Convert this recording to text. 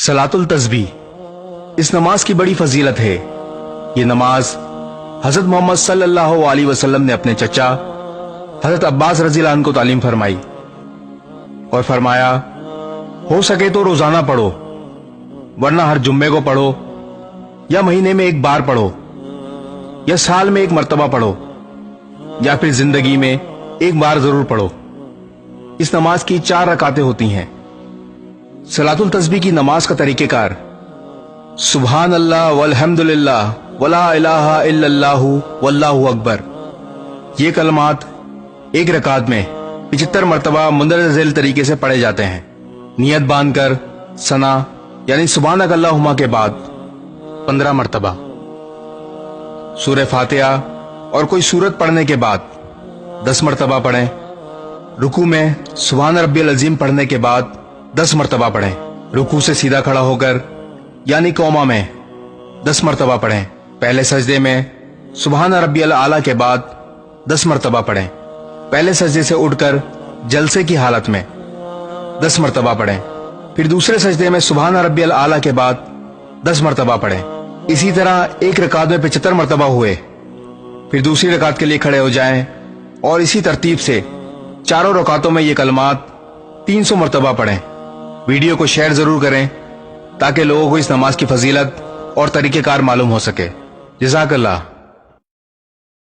सलातुल तस्बीह, इस नमाज की बड़ी फजीलत है। ये नमाज हजरत मोहम्मद सल्लल्लाहु अलैहि वसल्लम ने अपने चचा हजरत अब्बास रज़ियल्लाहु अन्हु को तालीम फरमाई और फरमाया, हो सके तो रोजाना पढ़ो, वरना हर जुम्मे को पढ़ो, या महीने में एक बार पढ़ो, या साल में एक मर्तबा पढ़ो, या फिर जिंदगी में एक बार जरूर पढ़ो। इस नमाज की 4 रकातें होती हैं। सलातुल तस्बीह की नमाज का तरीक़ेकार, सुबहान अल्लाह वल्हम्दुलिल्लाह वला इलाहा इल्लल्लाहु वल्लाहु अकबर, ये कलमात एक रकात में 75 मरतबा मुंदरज झैल तरीके से पढ़े जाते हैं। नियत बांधकर सना यानी सुबहानक अल्लाहुम्मा के बाद 15 मरतबा, सूरह फातिहा और कोई सूरत पढ़ने के बाद 10 मरतबा पढ़ें। रुकू में सुबहान रब्बियल अज़ीम पढ़ने के बाद 10 मरतबा पढ़ें। रुकू से सीधा खड़ा होकर यानी कौमा में 10 मरतबा पढ़ें। पहले सजदे में सुबहान रब्बियल आला के बाद 10 मरतबा पढ़ें। पहले सजदे से उठकर जलसे की हालत में 10 मरतबा पढ़ें। फिर दूसरे सजदे में सुबहान रब्बियल आला के बाद 10 मरतबा पढ़ें। इसी तरह एक रकात में 75 मरतबा हुए। फिर दूसरी रकात के लिए खड़े हो जाएं और इसी तरतीब से चारों रकातों में ये कलमात 300 मरतबा पढ़ें। वीडियो को शेयर जरूर करें ताकि लोगों को इस नमाज की फजीलत और तरीक़ेकार मालूम हो सके। जज़ाकल्लाह।